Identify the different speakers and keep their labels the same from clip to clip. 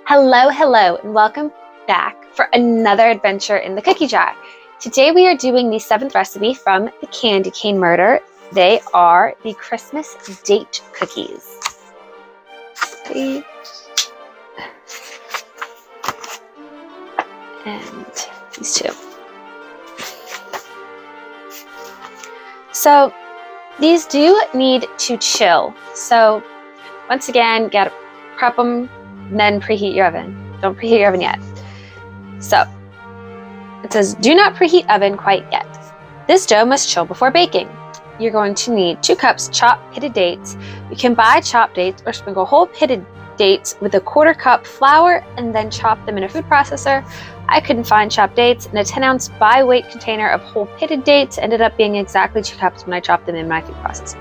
Speaker 1: Hello, and welcome back for another adventure in the cookie jar. Today we are doing the 7th recipe from the Candy Cane Murder. They are the Christmas date cookies. And these two. So these do need to chill. So once again, prep them, and then preheat your oven. Don't preheat your oven yet. So it says, do not preheat oven quite yet. This dough must chill before baking. You're going to need 2 cups chopped pitted dates. You can buy chopped dates or sprinkle whole pitted dates with a 1/4 cup flour and then chop them in a food processor. I couldn't find chopped dates, and a 10-ounce by weight container of whole pitted dates ended up being exactly 2 cups when I chopped them in my food processor.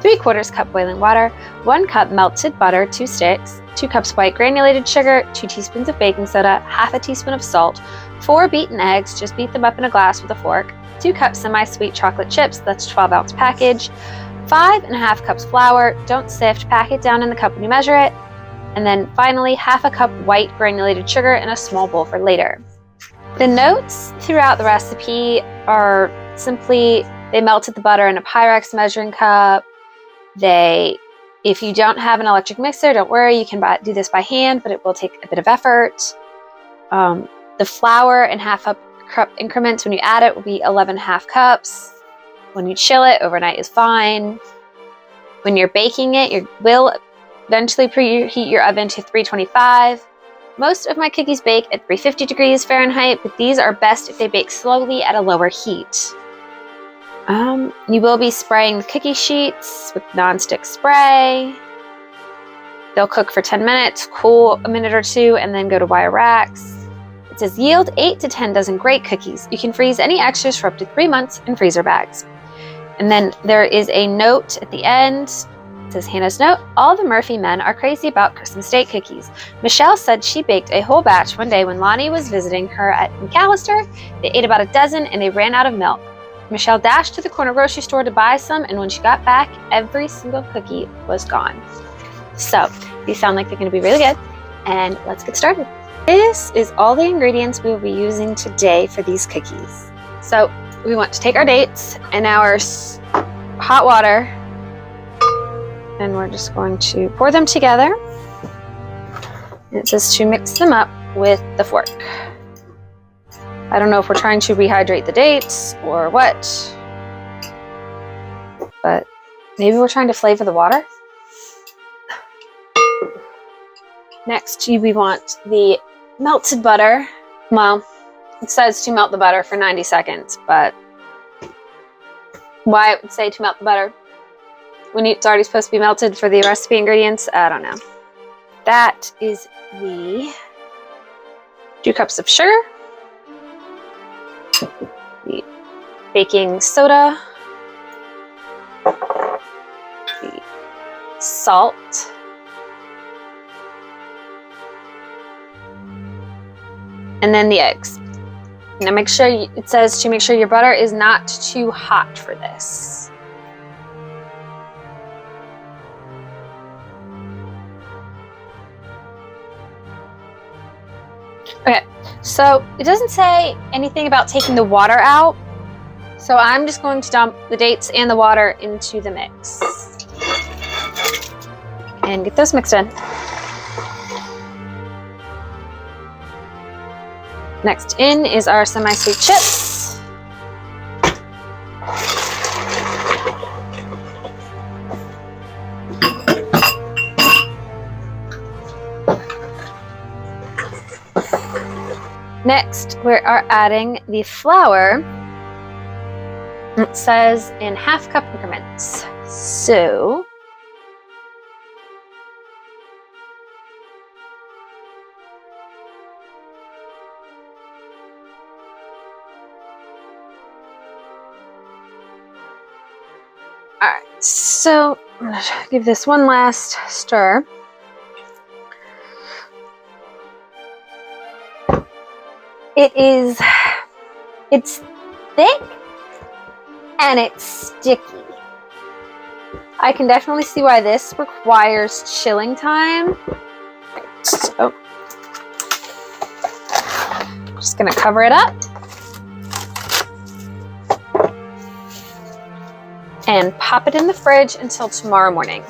Speaker 1: 3/4 cup boiling water, 1 cup melted butter, 2 sticks, 2 cups white granulated sugar, 2 teaspoons of baking soda, 1/2 teaspoon of salt, 4 beaten eggs, just beat them up in a glass with a fork, 2 cups semi-sweet chocolate chips, that's 12-ounce package, 5.5 cups flour, don't sift, pack it down in the cup when you measure it, and then finally 1/2 cup white granulated sugar in a small bowl for later. The notes throughout the recipe are simply, they melted the butter in a Pyrex measuring cup. If you don't have an electric mixer, don't worry, you can do this by hand, but it will take a bit of effort. The flour in 1/2 cup increments, when you add it, will be 11.5 cups. When you chill it, overnight is fine. When you're baking it, you will eventually preheat your oven to 325. Most of my cookies bake at 350 degrees Fahrenheit, but these are best if they bake slowly at a lower heat. You will be spraying the cookie sheets with nonstick spray. They'll cook for 10 minutes, cool a minute or 2, and then go to wire racks. It says yield 8 to 10 dozen great cookies. You can freeze any extras for up to 3 months in freezer bags. And then there is a note at the end. It says, Hannah's note, all the Murphy men are crazy about Christmas date cookies. Michelle said she baked a whole batch one day when Lonnie was visiting her at McAllister. They ate about a dozen and they ran out of milk. Michelle dashed to the corner grocery store to buy some, and when she got back, every single cookie was gone. So these sound like they're going to be really good, and let's get started. This is all the ingredients we will be using today for these cookies. So we want to take our dates and our hot water, and we're just going to pour them together. And it says to mix them up with the fork. I don't know if we're trying to rehydrate the dates or what, but maybe we're trying to flavor the water. Next, we want the melted butter. Well, it says to melt the butter for 90 seconds, but why it would say to melt the butter when it's already supposed to be melted for the recipe ingredients, I don't know. That is the 2 cups of sugar, the baking soda, the salt, and then the eggs. Now make sure, it says to make sure your butter is not too hot for this. Okay, so it doesn't say anything about taking the water out, so I'm just going to dump the dates and the water into the mix and get those mixed in. Next in is our semi-sweet chips. Next, we are adding the flour. It says in 1/2 cup increments. So alright, so I'm gonna give this one last stir. It's thick and it's sticky. I can definitely see why this requires chilling time. So Just gonna cover it up and pop it in the fridge until tomorrow morning.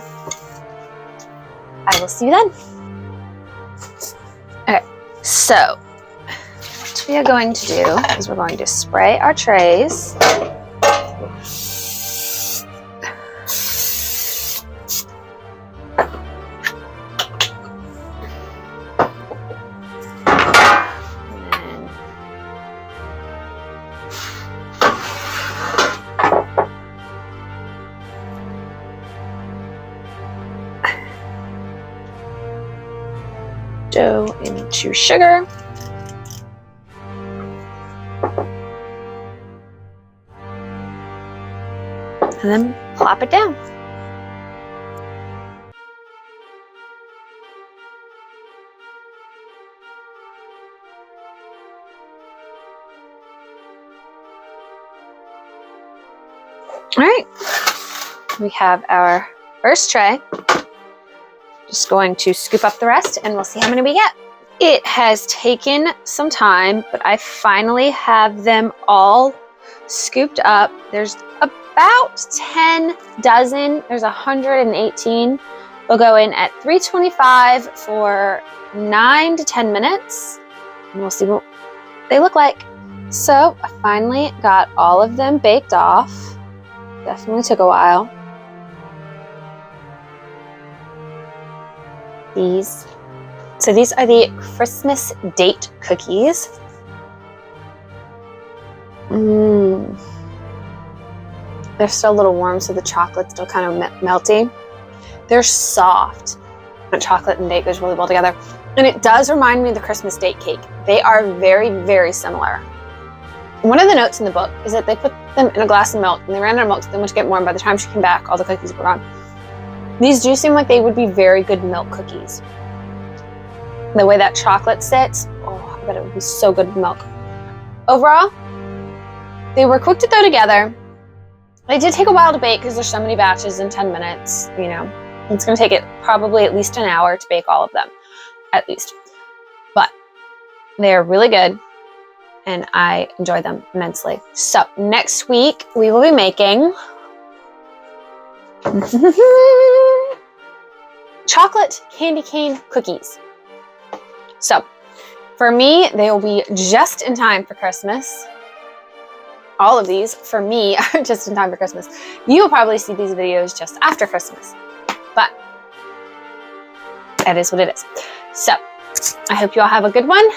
Speaker 1: I will see you then. Okay, so what we are going to do is we're going to spray our trays. Dough into sugar. And then plop it down. All right, we have our first tray. Just going to scoop up the rest and we'll see how many we get. It has taken some time, but I finally have them all scooped up. There's about 10 dozen. There's 118. They'll go in at 325 for 9 to 10 minutes. And we'll see what they look like. So I finally got all of them baked off. Definitely took a while. So these are the Christmas date cookies. They're still a little warm, so the chocolate's still kind of melty. They're soft. And chocolate and date goes really well together. And it does remind me of the Christmas date cake. They are very, very similar. One of the notes in the book is that they put them in a glass of milk and they ran out of milk, so they went to get more, and by the time she came back, all the cookies were gone. These do seem like they would be very good milk cookies. The way that chocolate sits, oh, I bet it would be so good with milk. Overall, they were quick to throw together. They did take a while to bake because there's so many batches in 10 minutes, you know. It's going to take it probably at least an hour to bake all of them, at least. But they're really good and I enjoy them immensely. So next week we will be making chocolate candy cane cookies. So for me, they will be just in time for Christmas. All of these, for me, are just in time for Christmas. You will probably see these videos just after Christmas, but that is what it is. So I hope you all have a good one.